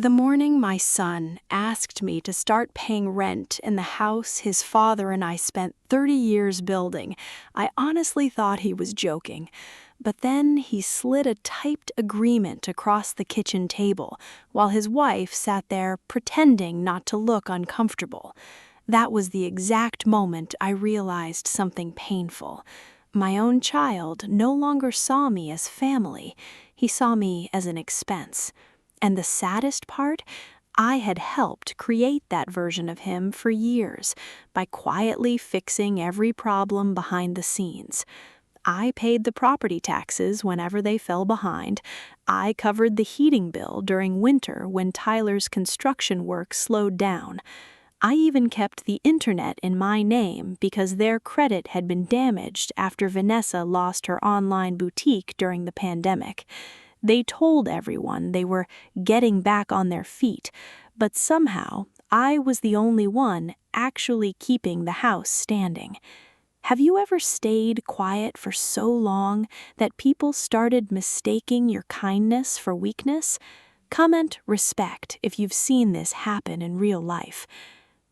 The morning my son asked me to start paying rent in the house his father and I spent 30 years building, I honestly thought he was joking. But then he slid a typed agreement across the kitchen table while his wife sat there pretending not to look uncomfortable. That was the exact moment I realized something painful. My own child no longer saw me as family. He saw me as an expense. And the saddest part, I had helped create that version of him for years by quietly fixing every problem behind the scenes. I paid the property taxes whenever they fell behind. I covered the heating bill during winter when Tyler's construction work slowed down. I even kept the internet in my name because their credit had been damaged after Vanessa lost her online boutique during the pandemic. They told everyone they were getting back on their feet, but somehow I was the only one actually keeping the house standing. Have you ever stayed quiet for so long that people started mistaking your kindness for weakness? Comment respect if you've seen this happen in real life.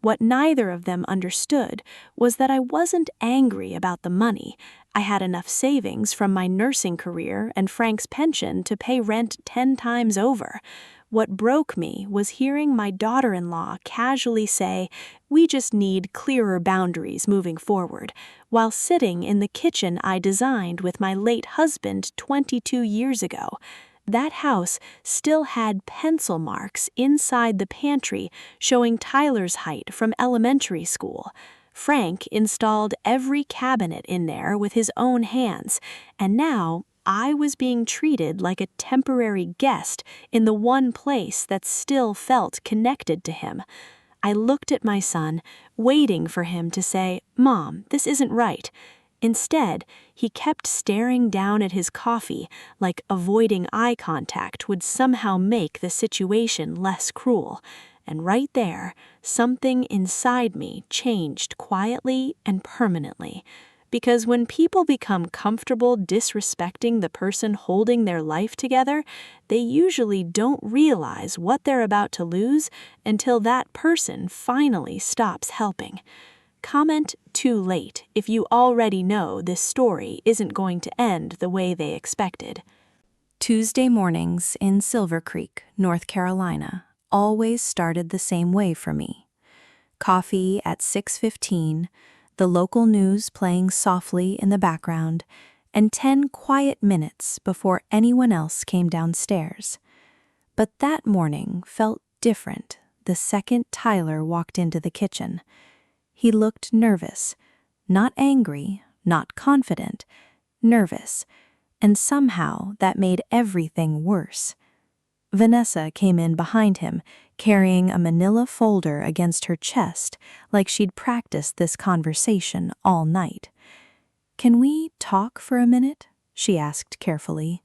What neither of them understood was that I wasn't angry about the money. I had enough savings from my nursing career and Frank's pension to pay rent 10 times over. What broke me was hearing my daughter-in-law casually say, "We just need clearer boundaries moving forward," while sitting in the kitchen I designed with my late husband 22 years ago. That house still had pencil marks inside the pantry showing Tyler's height from elementary school. Frank installed every cabinet in there with his own hands, and now I was being treated like a temporary guest in the one place that still felt connected to him. I looked at my son, waiting for him to say, "Mom, this isn't right." Instead, he kept staring down at his coffee like avoiding eye contact would somehow make the situation less cruel. And right there, something inside me changed quietly and permanently. Because when people become comfortable disrespecting the person holding their life together, they usually don't realize what they're about to lose until that person finally stops helping. Comment too late if you already know this story isn't going to end the way they expected. Tuesday mornings in Silver Creek, North Carolina, always started the same way for me. Coffee at 6:15, the local news playing softly in the background, and 10 quiet minutes before anyone else came downstairs. But that morning felt different the second Tyler walked into the kitchen. He looked nervous, not angry, not confident, nervous, and somehow that made everything worse. Vanessa came in behind him, carrying a manila folder against her chest like she'd practiced this conversation all night. "Can we talk for a minute?" she asked carefully.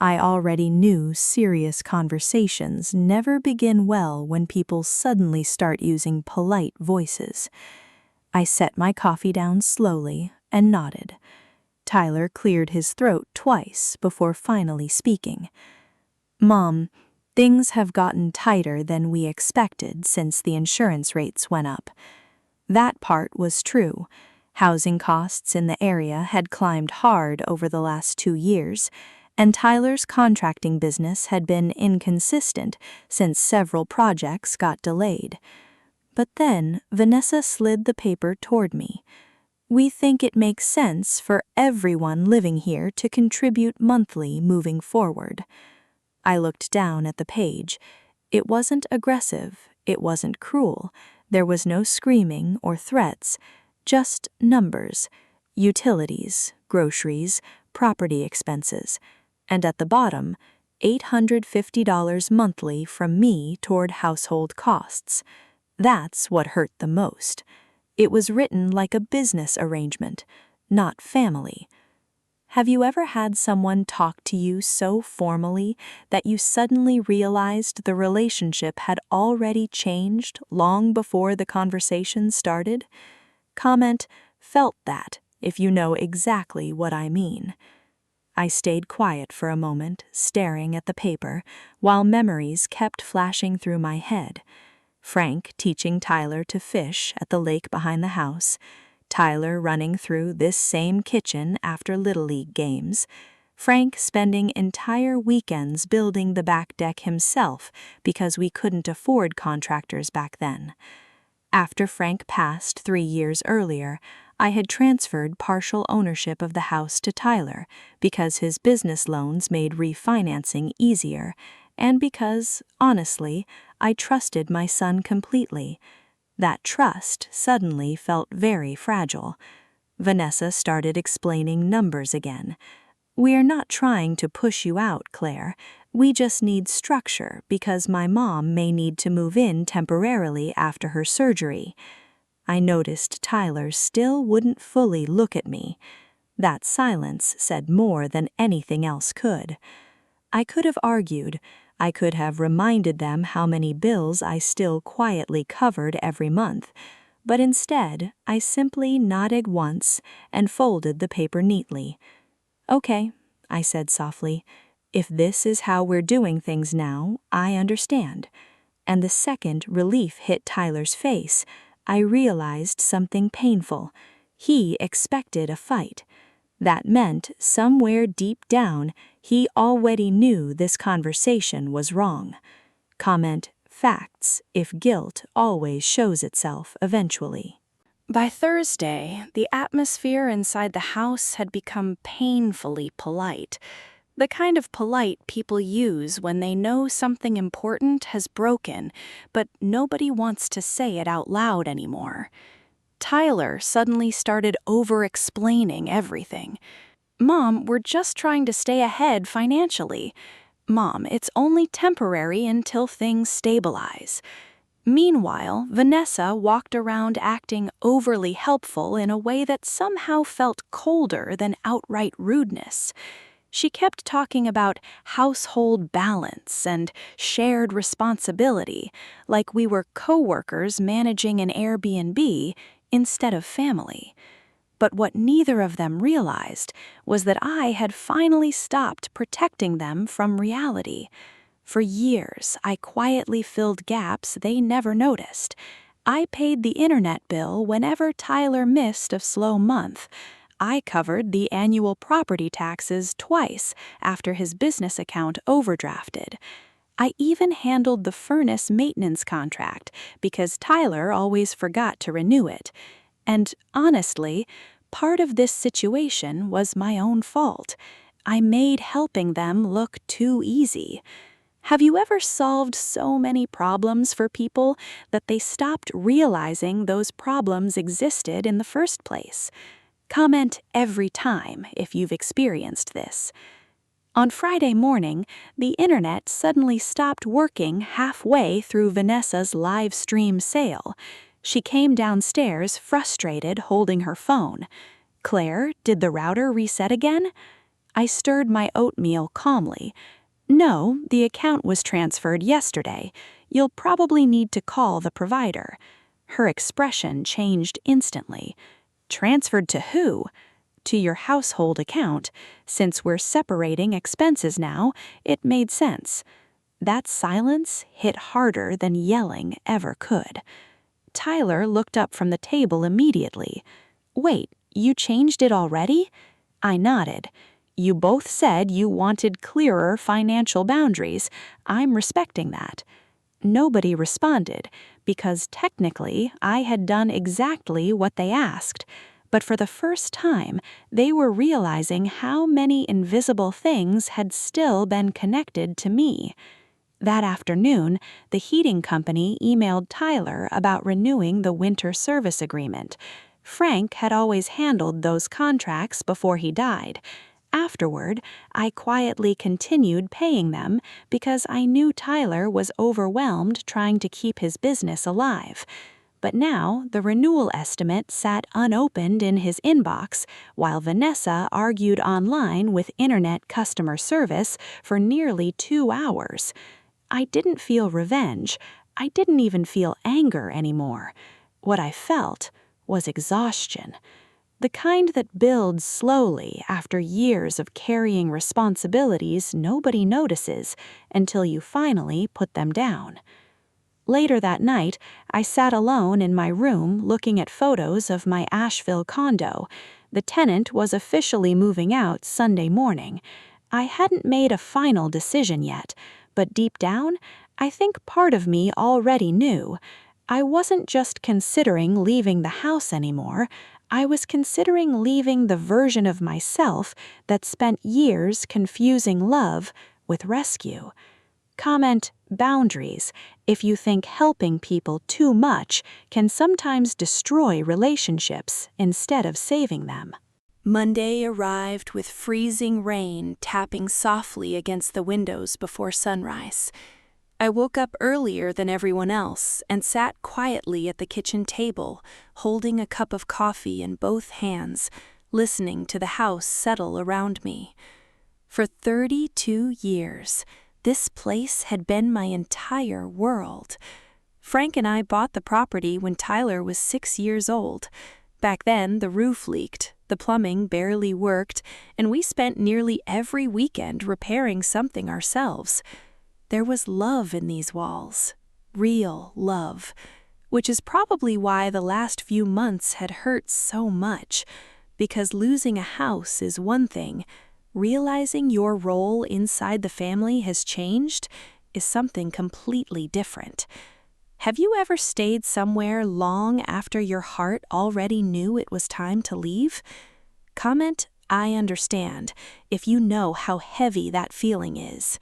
I already knew serious conversations never begin well when people suddenly start using polite voices. I set my coffee down slowly and nodded. Tyler cleared his throat twice before finally speaking. "Mom, things have gotten tighter than we expected since the insurance rates went up." That part was true. Housing costs in the area had climbed hard over the last 2 years, and Tyler's contracting business had been inconsistent since several projects got delayed. But then Vanessa slid the paper toward me. "We think it makes sense for everyone living here to contribute monthly moving forward." I looked down at the page. It wasn't aggressive, it wasn't cruel, there was no screaming or threats, just numbers, utilities, groceries, property expenses, and at the bottom, $850 monthly from me toward household costs. That's what hurt the most. It was written like a business arrangement, not family. Have you ever had someone talk to you so formally that you suddenly realized the relationship had already changed long before the conversation started? Comment, "Felt that," if you know exactly what I mean. I stayed quiet for a moment, staring at the paper, while memories kept flashing through my head. Frank teaching Tyler to fish at the lake behind the house, Tyler running through this same kitchen after Little League games, Frank spending entire weekends building the back deck himself because we couldn't afford contractors back then. After Frank passed 3 years earlier, I had transferred partial ownership of the house to Tyler because his business loans made refinancing easier, and because, honestly, I trusted my son completely. That trust suddenly felt very fragile. Vanessa started explaining numbers again. "We're not trying to push you out, Claire. We just need structure because my mom may need to move in temporarily after her surgery." I noticed Tyler still wouldn't fully look at me. That silence said more than anything else could. I could have argued. I could have reminded them how many bills I still quietly covered every month. But instead, I simply nodded once and folded the paper neatly. "Okay," I said softly. "If this is how we're doing things now, I understand." And the second relief hit Tyler's face, I realized something painful. He expected a fight. That meant, somewhere deep down, he already knew this conversation was wrong. Comment, facts, if guilt always shows itself eventually. By Thursday, the atmosphere inside the house had become painfully polite. The kind of polite people use when they know something important has broken, but nobody wants to say it out loud anymore. Tyler suddenly started over-explaining everything. "Mom, we're just trying to stay ahead financially. Mom, it's only temporary until things stabilize." Meanwhile, Vanessa walked around acting overly helpful in a way that somehow felt colder than outright rudeness. She kept talking about household balance and shared responsibility, like we were co-workers managing an Airbnb instead of family. But what neither of them realized was that I had finally stopped protecting them from reality. For years, I quietly filled gaps they never noticed. I paid the internet bill whenever Tyler missed a slow month. I covered the annual property taxes twice after his business account overdrafted. I even handled the furnace maintenance contract because Tyler always forgot to renew it. And honestly, part of this situation was my own fault. I made helping them look too easy. Have you ever solved so many problems for people that they stopped realizing those problems existed in the first place? Comment every time if you've experienced this. On Friday morning, the internet suddenly stopped working halfway through Vanessa's live stream sale. She came downstairs frustrated, holding her phone. "Claire, did the router reset again?" I stirred my oatmeal calmly. "No, the account was transferred yesterday. You'll probably need to call the provider." Her expression changed instantly. "Transferred to who?" "To your household account. Since we're separating expenses now, it made sense." That silence hit harder than yelling ever could. Tyler looked up from the table immediately. "Wait, you changed it already?" I nodded. "You both said you wanted clearer financial boundaries. I'm respecting that." Nobody responded, because technically I had done exactly what they asked. But for the first time, they were realizing how many invisible things had still been connected to me. That afternoon, the heating company emailed Tyler about renewing the winter service agreement. Frank had always handled those contracts before he died. Afterward, I quietly continued paying them because I knew Tyler was overwhelmed trying to keep his business alive. But now the renewal estimate sat unopened in his inbox while Vanessa argued online with internet customer service for nearly 2 hours. I didn't feel revenge. I didn't even feel anger anymore. What I felt was exhaustion. The kind that builds slowly after years of carrying responsibilities nobody notices until you finally put them down. Later that night, I sat alone in my room looking at photos of my Asheville condo. The tenant was officially moving out Sunday morning. I hadn't made a final decision yet, but deep down, I think part of me already knew. I wasn't just considering leaving the house anymore. I was considering leaving the version of myself that spent years confusing love with rescue. Comment boundaries if you think helping people too much can sometimes destroy relationships instead of saving them. Monday arrived with freezing rain tapping softly against the windows before sunrise. I woke up earlier than everyone else and sat quietly at the kitchen table, holding a cup of coffee in both hands, listening to the house settle around me. For 32 years, this place had been my entire world. Frank and I bought the property when Tyler was 6 years old. Back then, the roof leaked, the plumbing barely worked, and we spent nearly every weekend repairing something ourselves. There was love in these walls, real love, which is probably why the last few months had hurt so much, because losing a house is one thing, realizing your role inside the family has changed is something completely different. Have you ever stayed somewhere long after your heart already knew it was time to leave? Comment, I understand, if you know how heavy that feeling is.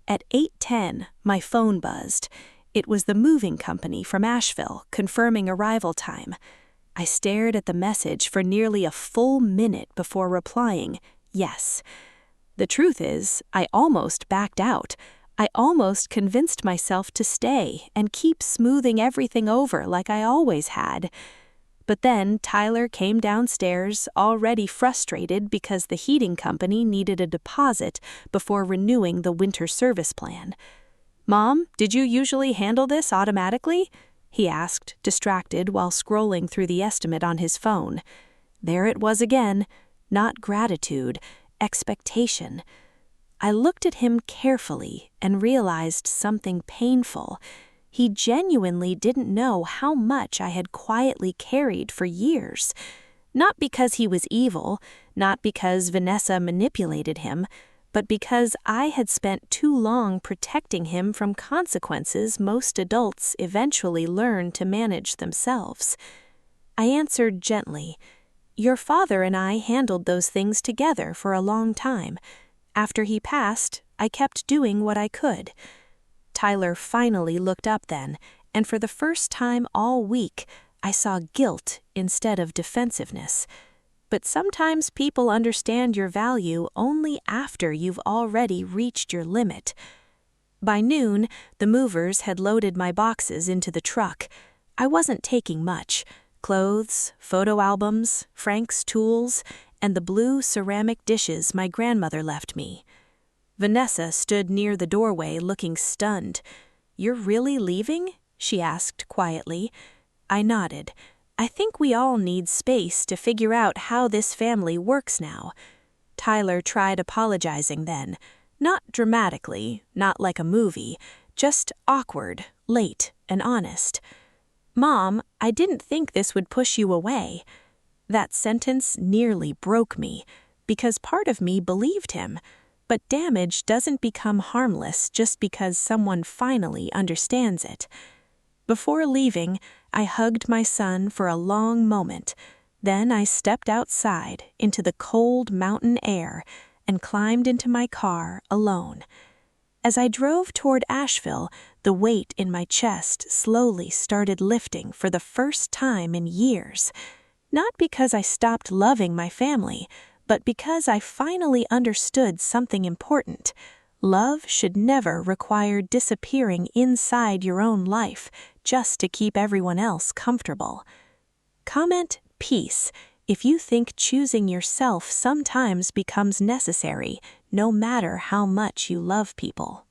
At 8:10, my phone buzzed. It was the moving company from Asheville confirming arrival time. I stared at the message for nearly a full minute before replying, yes. The truth is, I almost backed out. I almost convinced myself to stay and keep smoothing everything over like I always had. But then Tyler came downstairs, already frustrated because the heating company needed a deposit before renewing the winter service plan. "Mom, did you usually handle this automatically?" he asked, distracted while scrolling through the estimate on his phone. There it was again, not gratitude, expectation. I looked at him carefully and realized something painful. He genuinely didn't know how much I had quietly carried for years. Not because he was evil, not because Vanessa manipulated him, but because I had spent too long protecting him from consequences most adults eventually learn to manage themselves. I answered gently, "Your father and I handled those things together for a long time. After he passed, I kept doing what I could." Tyler finally looked up then, and for the first time all week, I saw guilt instead of defensiveness. But sometimes people understand your value only after you've already reached your limit. By noon, the movers had loaded my boxes into the truck. I wasn't taking much: clothes, photo albums, Frank's tools, and the blue ceramic dishes my grandmother left me. Vanessa stood near the doorway looking stunned. "You're really leaving?" she asked quietly. I nodded. I think we all need space to figure out how this family works now. Tyler tried apologizing then. Not dramatically, not like a movie, just awkward, late, and honest. "Mom, I didn't think this would push you away." That sentence nearly broke me, because part of me believed him. But damage doesn't become harmless just because someone finally understands it. Before leaving, I hugged my son for a long moment. Then I stepped outside into the cold mountain air and climbed into my car alone. As I drove toward Asheville, the weight in my chest slowly started lifting for the first time in years. Not because I stopped loving my family, but because I finally understood something important. Love should never require disappearing inside your own life just to keep everyone else comfortable. Comment peace if you think choosing yourself sometimes becomes necessary, no matter how much you love people.